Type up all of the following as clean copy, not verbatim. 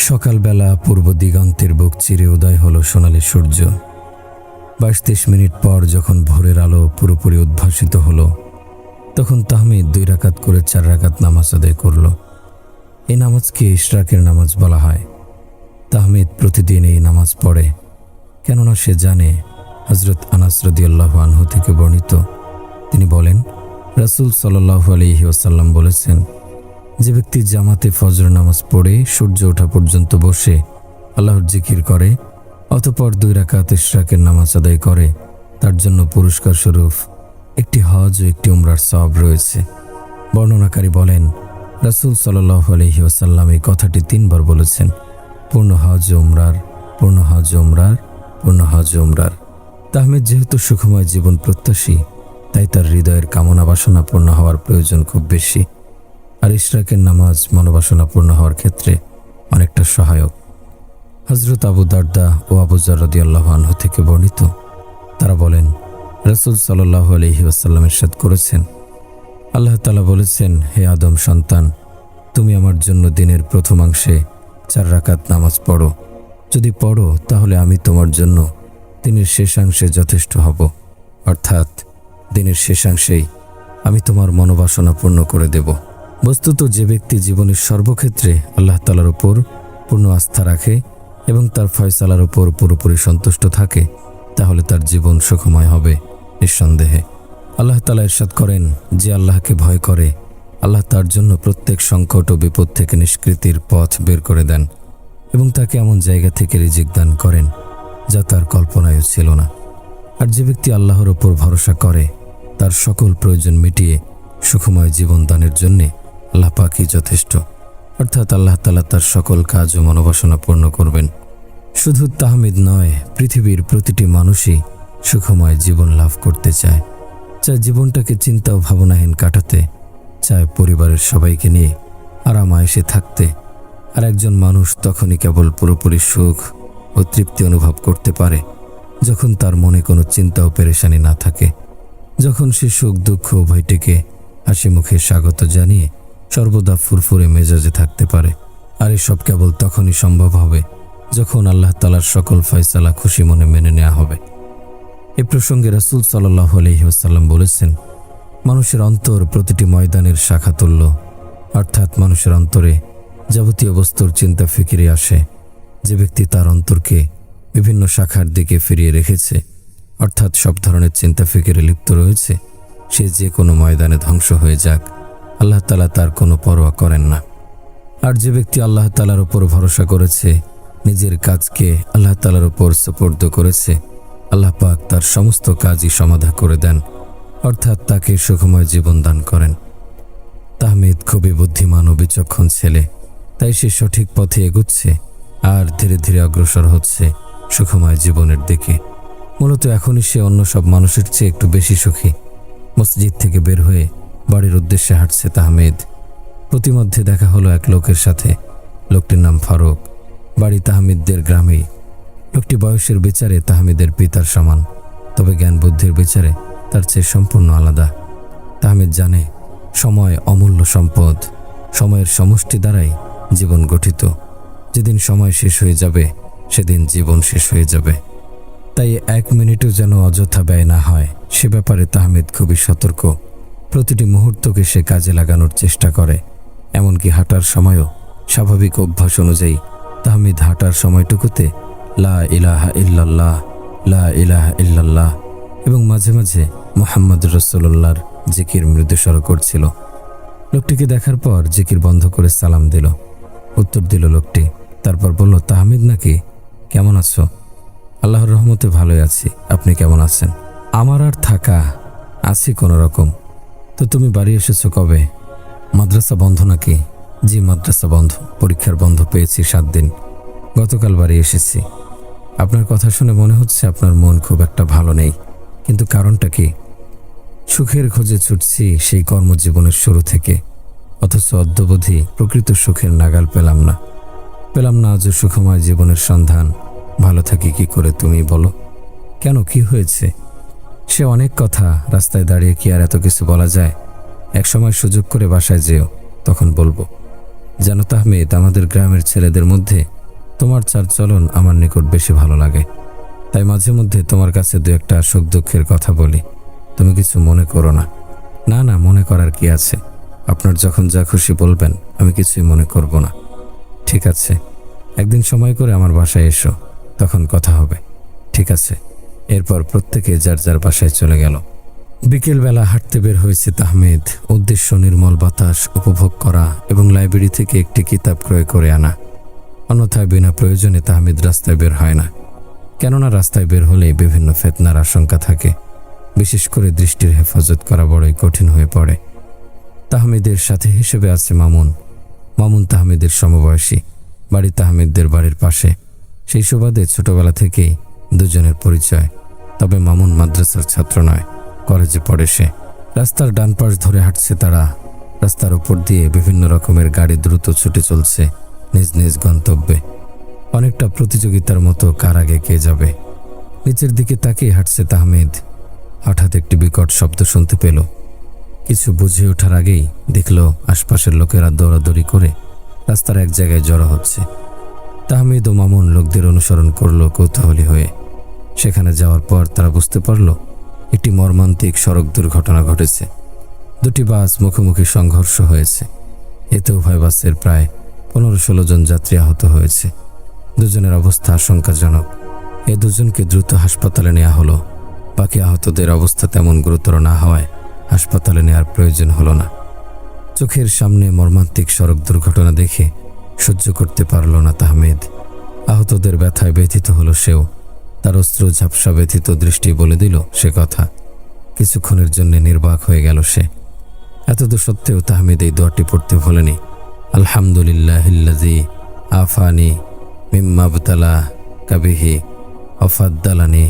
সকালবেলা পূর্ব দিগন্তের বুক চিরে উদয় হলো সোনালি সূর্য। 22-23 মিনিট পর যখন ভোরের আলো পুরোপুরি উদ্ভাসিত হলো, তখন তাহমিদ 2 রাকাত করে 4 রাকাত নামাজ আদায় করল। এই নামাজকে ইশরাকের নামাজ বলা হয়। তাহমিদ প্রতিদিন এই নামাজ পড়ে, কেননা সে জানে হযরত আনাস রাদিয়াল্লাহু আনহু থেকে বর্ণিত, তিনি বলেন, রাসূল সাল্লাল্লাহু আলাইহি ওয়াসাল্লাম বলেছেন, যে ব্যক্তি জামাতে ফজর নামাজ পড়ে সূর্য ওঠা পর্যন্ত বসে আল্লাহর জিকির করে, অতঃপর 2 রাকাত ইশরাকের নামাজ আদায় করে, তার জন্য পুরস্কার স্বরূপ একটি হজ ও একটি উমরার সওয়াব রয়েছে। বর্ণনাকারী বলেন, রাসূল সাল্লাল্লাহু আলাইহি ওয়াসাল্লাম এই কথাটি 3 বার বলেছেন, পূর্ণ হজ উমরার, পূর্ণ হজ উমরার, পূর্ণ হজ উমরার। তাহমিদ যেহেতু সুখময় জীবন প্রত্যাশী, তাই তার হৃদয়ের কামনা বাসনা পূর্ণ হওয়ার প্রয়োজন খুব বেশি। আর ইশরাকের নামাজ মনোবাসনা পূর্ণ হওয়ার ক্ষেত্রে অনেকটা সহায়ক। হযরত আবু দারদা ও আবু যর রাদিয়াল্লাহু আনহু থেকে বর্ণিত, তারা বলেন, রাসূল সাল্লাল্লাহু আলাইহি ওয়াসাল্লাম ইরশাদ করেছেন, আল্লাহ তাআলা বলেছেন, হে আদম সন্তান, তুমি আমার জন্য দিনের প্রথমাংশে 4 রাকাত নামাজ পড়ো। যদি পড়ো তাহলে আমি তোমার জন্য দিনের শেষাংশে যথেষ্ট হব, অর্থাৎ দিনের শেষাংশেই আমি তোমার মনোবাসনা পূর্ণ করে দেব। বস্তুত যে ব্যক্তি জীবনের সর্বক্ষেত্রে আল্লাহ তাআলার উপর পূর্ণ আস্থা রাখে এবং তার ফয়সালার উপর পুরোপুরি সন্তুষ্ট থাকে, তাহলে তার জীবন সুখময় হবে নিঃসন্দেহে। আল্লাহ তাআলা ইরশাদ করেন, যে আল্লাহকে ভয় করে, আল্লাহ তার জন্য প্রত্যেক সংকট ও বিপদ থেকে নিষ্কৃতির পথ বের করে দেন এবং তাকে এমন জায়গা থেকে রিজিক দান করেন যা তার কল্পনায়ও ছিল না। আর যে ব্যক্তি আল্লাহর ওপর ভরসা করে, তার সকল প্রয়োজন মিটিয়ে সুখময় জীবন দানের জন্যে আল্লাহ পাকই যথেষ্ট, অর্থাৎ আল্লাহ তাআলা তার সকল কাজ ও মনোবাসনা পূর্ণ করবেন। শুধু তাহমিদ নয়, পৃথিবীর প্রতিটি মানুষই সুখময় জীবন লাভ করতে চায় জীবনটাকে চিন্তা ও ভাবনাহীন কাটাতে, চায় পরিবারের সবাইকে নিয়ে আরাম আয়েশে থাকতে। আর একজন মানুষ তখনই কেবল পুরোপুরি সুখ ও তৃপ্তি অনুভব করতে পারে যখন তার মনে কোনো চিন্তা ও পেরেশানি না থাকে, যখন সে সুখ দুঃখ উভয়টিকে হাসি মুখে স্বাগত জানিয়ে সর্বদা ফুরফুরে মেজাজে থাকতে পারে। আর এসব কেবল তখনই সম্ভব হবে যখন আল্লাহ তাআলার সকল ফয়সালা খুশি মনে মেনে নেওয়া হবে। এ প্রসঙ্গে রাসূল সাল্লাল্লাহু আলাইহি ওয়াসাল্লাম বলেছেন, মানুষের অন্তর প্রতিটি ময়দানের শাখা তুল্য, অর্থাৎ মানুষের অন্তরে যাবতীয় বস্তুর চিন্তা ফিকিরে আসে। যে ব্যক্তি তার অন্তরকে বিভিন্ন শাখার দিকে ফিরিয়ে রেখেছে, অর্থাৎ সব ধরনের চিন্তা ফিকিরে লিপ্ত রয়েছে, সে যে কোনো ময়দানে ধ্বংস হয়ে যাক, আল্লাহ তাআলা তার কোনো পরোয়া করেন না। আর যে ব্যক্তি আল্লাহ তাআলার উপর ভরসা করেছে, নিজের কাজকে আল্লাহ তাআলার উপর সুপর্দ করেছে, আল্লাহ পাক তার সমস্ত কাজই সমাধা করে দেন, অর্থাৎ তাকে সুখময় জীবন দান করেন। তাহমিদ খুবই বুদ্ধিমান ও বিচক্ষণ ছেলে, তাই সে সঠিক পথে এগুচ্ছে আর ধীরে ধীরে অগ্রসর হচ্ছে সুখময় জীবনের দিকে। মূলত এখনই সে অন্য সব মানুষের চেয়ে একটু বেশি সুখী। মসজিদ থেকে বের হয়ে বাড়ির উদ্দেশ্যে হাঁটছে তাহমিদ। প্রতিমধ্যে দেখা হলো এক লোকের সাথে। লোকটির নাম ফারুক, বাড়ি তাহমিদদের গ্রামেই। লোকটি বয়সের বিচারে তাহমিদের পিতার সমান, তবে জ্ঞান বুদ্ধির বিচারে তার চেয়ে সম্পূর্ণ আলাদা। তাহমিদ জানে সময় অমূল্য সম্পদ, সময়ের সমষ্টি দ্বারাই জীবন গঠিত। যেদিন সময় শেষ হয়ে যাবে, সেদিন জীবন শেষ হয়ে যাবে। তাই 1 মিনিটও যেন অযথা ব্যয় না হয়, সে ব্যাপারে তাহমিদ খুবই সতর্ক। প্রতিটি মুহূর্তকে সে কাজে লাগানোর চেষ্টা করে। এমনকি হাঁটার সময়ও স্বাভাবিক অভ্যাস অনুযায়ী তাহমিদ হাঁটার সময়টুকুতে লা ইলাহা ইল্লাল্লাহ, লা ইলাহা ইল্লাল্লাহ এবং মাঝে মাঝে মুহাম্মদুর রাসূলুল্লাহর জিকির মৃদুস্বর করছিল। লোকটিকে দেখার পর জিকির বন্ধ করে সালাম দিল। উত্তর দিল লোকটি, তারপর বলল, তাহমিদ নাকি? কেমন আছো? আল্লাহর রহমতে ভালোই আছি, আপনি কেমন আছেন? আমার আর থাকা, আছি কোনো রকম। তো তুমি বাড়ি এসেছো কবে? মাদ্রাসা বন্ধ নাকি? জি, মাদ্রাসা বন্ধ, পরীক্ষার বন্ধ পেয়েছি 7 দিন, গতকাল বাড়ি এসেছি। আপনার কথা শুনে মনে হচ্ছে আপনার মন খুব একটা ভালো নেই, কিন্তু কারণটা কি? সুখের খোঁজে ছুটছি সেই কর্মজীবনের শুরু থেকে, অথচ অদ্যাবধি প্রকৃত সুখের নাগাল পেলাম না আজও সুখময় জীবনের সন্ধান। ভালো থাকি কি করে তুমি বলো? কেন, কি হয়েছে? সে অনেক কথা, রাস্তায় দাঁড়িয়ে কি আর এত কিছু বলা যায়? এক সময় সুযোগ করে বাসায় যেও, তখন বলবো। জানো তাহমিদ, আমাদের গ্রামের ছেলেদের মধ্যে তোমার চালচলন আমার নিকট বেশি ভালো লাগে। তাই মাঝে মধ্যে তোমার কাছে দু একটা সুখ দুঃখের কথা বলি, তুমি কিছু মনে করো না। না না, মনে করার কি আছে? আপনার যখন যা খুশি বলবেন, আমি কিছুই মনে করব না। ঠিক আছে, একদিন সময় করে আমার বাসায় এসো, তখন কথা হবে। ঠিক আছে। এরপর প্রত্যেকে যার যার বাসায় চলে গেল। বিকেলবেলা হাঁটতে বের হয়েছে তাহমিদ। উদ্দেশ্য নির্মল বাতাস উপভোগ করা এবং লাইব্রেরি থেকে একটি কিতাব ক্রয় করে আনা। অন্যথায় বিনা প্রয়োজনে তাহমিদ রাস্তায় বের হয় না। কেননা রাস্তায় বের হলেই বিভিন্ন ফিতনার আশঙ্কা থাকে। বিশেষ করে দৃষ্টির হেফাজত করা বড়ই কঠিন হয়ে পড়ে। তাহমিদের সাথে হিসেবে আছে মামুন। মামুন তাহমিদের সমবয়সী, বাড়ি তাহমিদদের বাড়ির পাশে। সেই সুবাদে ছোটবেলা থেকেই দুজনের পরিচয়। তবে মামুন মাদ্রাসার ছাত্র নয়, কলেজে পড়ে সে। রাস্তার ডান পাশ ধরে হাঁটছে তারা। রাস্তার উপর দিয়ে বিভিন্ন রকমের গাড়ি দ্রুত ছুটে চলছে নিজ নিজ গন্তব্যে। অনেকটা প্রতিযোগিতার মতো কার আগে কে যাবে। নিচের দিকে তাকিয়ে হাঁটছে তাহমিদ। হঠাৎ একটি বিকট শব্দ শুনতে পেল। কিছু বুঝে ওঠার আগেই দেখল আশপাশের লোকেরা দৌড়াদৌড়ি করে রাস্তার এক জায়গায় জড়ো হচ্ছে। তাহমিদ ও মামুন লোকদের অনুসরণ করল কৌতূহলী হয়ে। সেখানে যাওয়ার পর তারা বুঝতে পারল একটি মর্মান্তিক সড়ক দুর্ঘটনা ঘটেছে। দুটি বাস মুখোমুখি সংঘর্ষ হয়েছে। এতে উভয় বাসের প্রায় 15-16 জন যাত্রী আহত হয়েছে। দুজনের অবস্থা আশঙ্কাজনক। এ দুজনকে দ্রুত হাসপাতালে নেওয়া হলো। বাকি আহতদের অবস্থা তেমন গুরুতর না হওয়ায় হাসপাতালে নেওয়ার প্রয়োজন হলো না। চোখের সামনে মর্মান্তিক সড়ক দুর্ঘটনা দেখে সহ্য করতে পারল না তাহমিদ। আহতদের ব্যথায় ব্যথিত হলো সেও। তার অশ্রু ঝাপসা ব্যথিত দৃষ্টি বলে দিল সে কথা। কিছুক্ষণের জন্য নির্বাক হয়ে গেল সে। এতদূর সত্ত্বেও তাহমিদ এই দোয়াটি পড়তে ভোলেনি। আলহামদুলিল্লাহিল্লাযী আফানি মিম্মা বতালা কাবিহি ওয়াফাদ্দালানি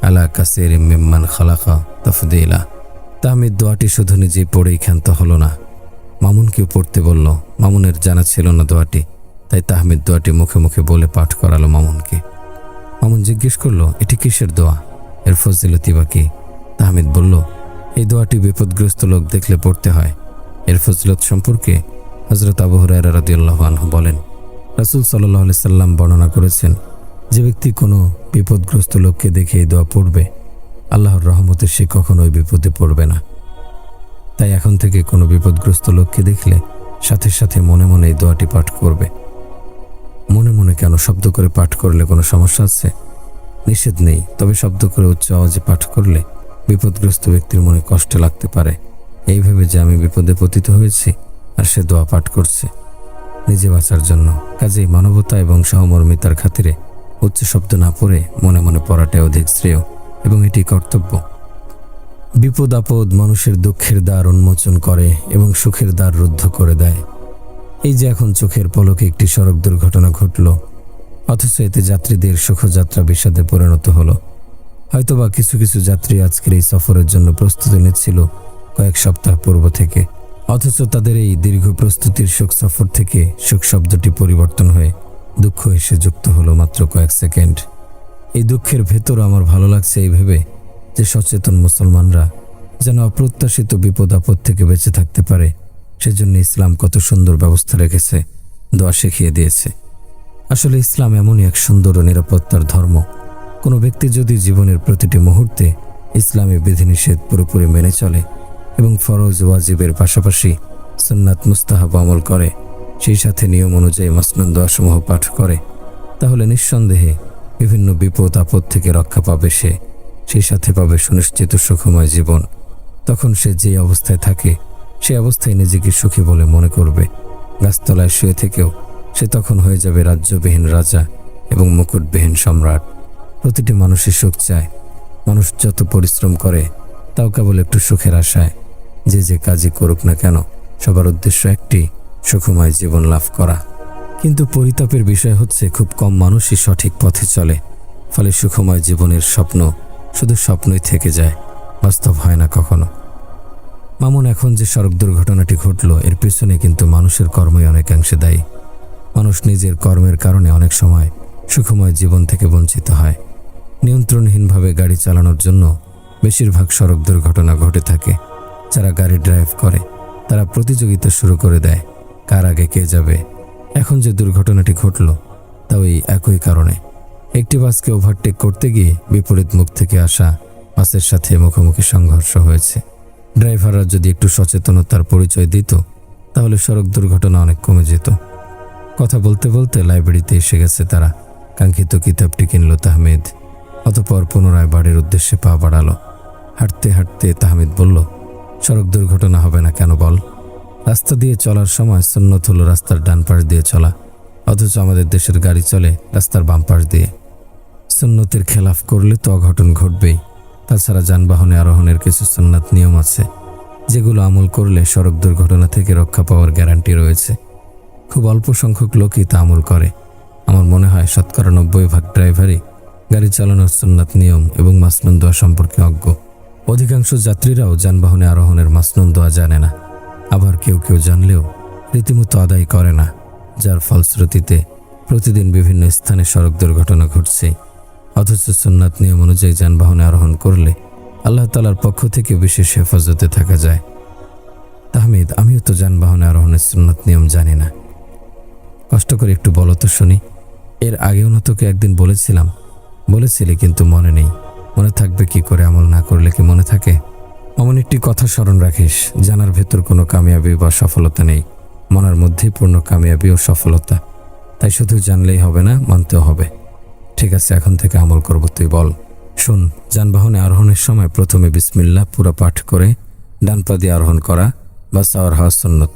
আলা কাসীরিম মিম্মান খালাকা তাফদীলা। তাহমিদ দোয়াটি শুধু নিজেই পড়েই ক্ষান্ত হলো না, মামুনকেও পড়তে বলল। মামুনের জানা ছিল না দোয়াটি, তাই তাহমিদ দোয়াটি মুখে মুখে বলে পাঠ করালো মামুনকে। মামুন জিজ্ঞেস করল, এটি কিসের দোয়া? এর ফজিলতি বা কি? তাহমিদ বলল, এই দোয়াটি বিপদগ্রস্ত লোক দেখলে পড়তে হয়। এর ফজিলত সম্পর্কে হযরত আবু হুরায়রা রাদিয়াল্লাহু আনহু বলেন, রাসূল সাল্লাল্লাহু আলাইহি সাল্লাম বর্ণনা করেছেন, যে ব্যক্তি কোনো বিপদগ্রস্ত লোককে দেখে এই দোয়া পড়বে, আল্লাহর রহমতে সে কখনোই বিপদে পড়বে না। তাই এখন থেকে কোনো বিপদগ্রস্ত লোককে দেখলে সাথে সাথে মনে মনে এই দোয়াটি পাঠ করবে। মনে মনে কেন? শব্দ করে পাঠ করলে কোনো সমস্যা আছে? নিষেধ নেই, তবে শব্দ করে উচ্চ আওয়াজে পাঠ করলে বিপদগ্রস্ত ব্যক্তির মনে কষ্ট লাগতে পারে। এই ভেবে যে আমি বিপদে পতিত হয়েছি আর সে দোয়া পাঠ করছে নিজে বাঁচার জন্য। কাজেই মানবতা এবং সহমর্মিতার খাতিরে উচ্চ শব্দ না পড়ে মনে মনে পড়াটাই অধিক শ্রেয় এবং এটি কর্তব্য। বিপদ আপদ মানুষের দুঃখের দ্বার উন্মোচন করে এবং সুখের দ্বার রুদ্ধ করে দেয়। এই যে এখন চোখের পলকে একটি সড়ক দুর্ঘটনা ঘটল, অথচ এতে যাত্রীদের সুখযাত্রা বিষাদে পরিণত হলো। হয়তোবা কিছু কিছু যাত্রী আজকের এই সফরের জন্য প্রস্তুতি নিচ্ছিল কয়েক সপ্তাহ পূর্ব থেকে, অথচ তাদের এই দীর্ঘ প্রস্তুতির সুখ সফর থেকে সুখ শব্দটি পরিবর্তন হয়ে দুঃখ এসে যুক্ত হলো মাত্র কয়েক সেকেন্ড। এই দুঃখের ভেতর আমার ভালো লাগছে এই ভেবে যে সচেতন মুসলমানরা যেন অপ্রত্যাশিত বিপদ আপদ থেকে বেঁচে থাকতে পারে, সেজন্য ইসলাম কত সুন্দর ব্যবস্থা রেখেছে, দোয়া শিখিয়ে দিয়েছে। আসলে ইসলাম এমনই এক সুন্দর ও নিরাপত্তার ধর্ম। কোনো ব্যক্তি যদি জীবনের প্রতিটি মুহূর্তে ইসলামী বিধিনিষেধ পুরোপুরি মেনে চলে এবং ফরজ ওয়াজিবের পাশাপাশি সুন্নাত মুস্তাহাব আমল করে, সেই সাথে নিয়ম অনুযায়ী মাসনুন দোয়াসমূহ পাঠ করে, তাহলে নিঃসন্দেহে বিভিন্ন বিপদ আপদ থেকে রক্ষা পাবে সে, সেই সাথে পাবে সুনিশ্চিত সুখময় জীবন। তখন সে যে অবস্থায় থাকে সে অবস্থায় নিজেকে সুখী বলে মনে করবে। গাছতলায় শুয়ে থেকেও সে তখন হয়ে যাবে রাজ্যবিহীন রাজা এবং মুকুটবিহীন সম্রাট। প্রতিটি মানুষই সুখ চায়। মানুষ যত পরিশ্রম করে তাও কেবল একটু সুখের আশায়। যে যে কাজই করুক না কেন, সবার উদ্দেশ্য একটি, সুখময় জীবন লাভ করা। কিন্তু পরিতাপের বিষয় হচ্ছে খুব কম মানুষই সঠিক পথে চলে, ফলে সুখময় জীবনের স্বপ্ন শুধু স্বপ্নই থেকে যায়, বাস্তব হয় না কখনো। মামুন এখন যে সড়ক দুর্ঘটনাটি ঘটল, এর পেছনে কিন্তু মানুষের কর্মই অনেকাংশে দায়ী। মানুষ নিজের কর্মের কারণে অনেক সময় সুখময় জীবন থেকে বঞ্চিত হয়। নিয়ন্ত্রণহীনভাবে গাড়ি চালানোর জন্য বেশিরভাগ সড়ক দুর্ঘটনা ঘটে থাকে। যারা গাড়ি ড্রাইভ করে তারা প্রতিযোগিতা শুরু করে দেয় কার আগে কে যাবে। এখন যে দুর্ঘটনাটি ঘটল তাও এই একই কারণে। একটি বাসকে ওভারটেক করতে গিয়ে বিপরীত মুখ থেকে আসা বাসের সাথে মুখোমুখি সংঘর্ষ হয়েছে। ড্রাইভাররা যদি একটু সচেতনতার পরিচয় দিত তাহলে সড়ক দুর্ঘটনা অনেক কমে যেত। কথা বলতে বলতে লাইব্রেরিতে এসে গেছে তারা। কাঙ্ক্ষিত কিতাবটি কিনল তাহমিদ। অতঃপর পুনরায় বাড়ির উদ্দেশ্যে পা বাড়ালো। হাঁটতে হাঁটতে তাহমিদ বলল, সড়ক দুর্ঘটনা হবে না কেন বল? রাস্তা দিয়ে চলার সময় সুন্নত হলো রাস্তার ডান পাশ দিয়ে চলা, অথচ আমাদের দেশের গাড়ি চলে রাস্তার বাম পাশ দিয়ে। সুন্নতের খেলাফ করলে তো অঘটন ঘটবেই। তাছাড়া যানবাহনে আরোহণের কিছু সুন্নাত নিয়ম আছে যেগুলো আমল করলে সড়ক দুর্ঘটনা থেকে রক্ষা পাওয়ার গ্যারান্টি রয়েছে। খুব অল্প সংখ্যক লোকই তা আমল করে। আমার মনে হয় ৯০% ড্রাইভারই গাড়ি চালানোর সুন্নাত নিয়ম এবং মাসনুন দোয়া সম্পর্কে অজ্ঞ। অধিকাংশ যাত্রীরাও যানবাহনে আরোহণের মাসনুন দোয়া জানে না। আবার কেউ কেউ জানলেও রীতিমতো আদায় করে না, যার ফলশ্রুতিতে প্রতিদিন বিভিন্ন স্থানে সড়ক দুর্ঘটনা ঘটছে। অথচ সুন্নাত নিয়ম অনুযায়ী যানবাহনে আরোহণ করলে আল্লাহ তাআলার পক্ষ থেকে বিশেষ হেফাজতে থাকা যায়। তাহমিদ, আমিও তো যানবাহনে আরোহণের সুন্নাত নিয়ম জানি না। কষ্ট করে একটু বলো তো শুনি। এর আগেও না তোকে একদিন বলেছিলি কিন্তু মনে নেই। মনে থাকবে কি করে? আমল না করলে কি মনে থাকে? অমন একটি কথা স্মরণ রাখিস, জানার ভেতর কোনো কামিয়াবি বা সফলতা নেই, মনের মধ্যেই পূর্ণ কামিয়াবি ও সফলতা। তাই শুধু জানলেই হবে না, মানতেও হবে। ঠিক আছে, এখন থেকে আমল করব, তুই বল। শোন, যানবাহনে আরোহণের সময় প্রথমে বিসমিল্লাহ পুরো পাঠ করে ডান পা দিয়ে আরোহণ করা বা সাওয়ার হওয়া সুন্নত।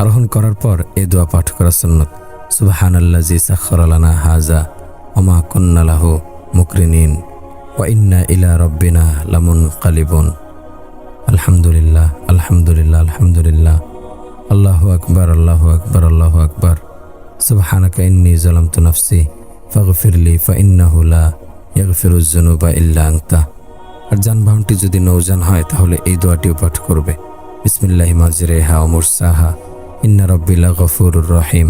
আরোহণ করার পর এ দোয়া পাঠ করা সুন্নত, সুবহানাল্লাযী সাখখারা লানা হাযা ওয়া মা কুন্না লাহু মুকরিনিন ওয়া ইন্না ইলা রাব্বিনা লামুনকালিবুন। আলহামদুলিল্লাহ, আলহামদুলিল্লাহ, আলহামদুলিল্লাহ, আল্লাহু আকবার, আল্লাহু আকবার, আল্লাহু আকবার, সুবহানাকা ইন্নী যালামতু নাফসি ফাগফিরলি ফাইন্নাহু লা ইয়াগফিরুয যুনুবা ইল্লা আনতা। আর যানবাহনটি যদি নৌযান হয় তাহলে এই দোয়াটিও পাঠ করবে, বিসমিল্লাহি মাজরিহা ওয়া মুরসাহা ইন্না রাব্বি লাগফুরুর রহিম।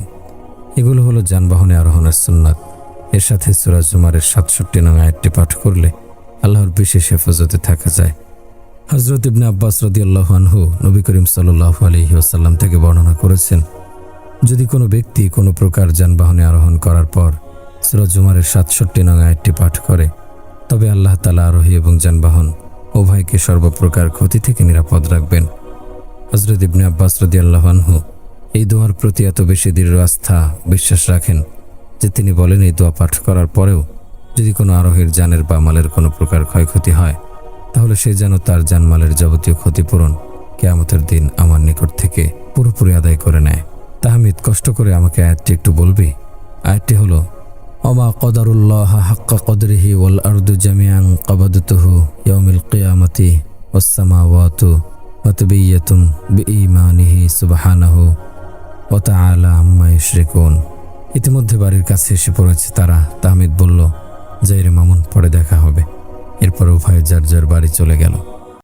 এগুলো হলো যানবাহনে আরোহণের সুন্নাত। এর সাথে সূরা জুমারের ৬৭ নং আয়াতটি পাঠ করলে আল্লাহর বিশেষ হেফাজতে থাকা যায়। হযরত ইবনে আব্বাস রাদিয়াল্লাহু আনহু নবী করিম সাল্লাল্লাহু আলাইহি ওয়াসাল্লাম থেকে বর্ণনা করেছেন, যদি কোনো ব্যক্তি কোনো প্রকার যানবাহনে আরোহণ করার পর সূরা জুমারের ৬৭ নং আয়াতটি পাঠ করে তবে আল্লাহ তাআলা আরোহী এবং যানবাহন উভয়কে সর্বপ্রকার ক্ষতি থেকে নিরাপদ রাখবেন। হযরত ইবনে আব্বাস রাদিয়াল্লাহু আনহু এই দোয়ার প্রতি এত বেশি দৃঢ় আস্থা বিশ্বাস রাখেন যে তিনি বলেন, এই দোয়া পাঠ করার পরেও যদি কোনো আরোহীর জানের বা মালের কোনো প্রকার ক্ষয়ক্ষতি হয় তাহলে সে যেন তার জানমালের যাবতীয় ক্ষতিপূরণ কিয়ামতের দিন আমার নিকট থেকে পুরোপুরি আদায় করে নেয়। তাহমিদ, কষ্ট করে আমাকে আয়াতটি একটু বলবি? আয়াতটি হলো, ওমা কদারুল্লাহ হাক্কা কদরিহি ওয়াল আরদু জামিআন কাবাদতুহু ইয়াউমিল কিয়ামাতি ওয়াস সামাওয়াতু মাতবিয়াতুম বিঈমানিহি সুবহানাহু ওয়া তাআলা আম্মা ইউশরিকুন। ইতিমধ্যে বাড়ির কাছে এসে পড়েছে তারা। তাহমিদ বলল, যাই রে মামুন, পরে দেখা হবে। এরপর উভয়ে যার যার বাড়ি চলে গেল।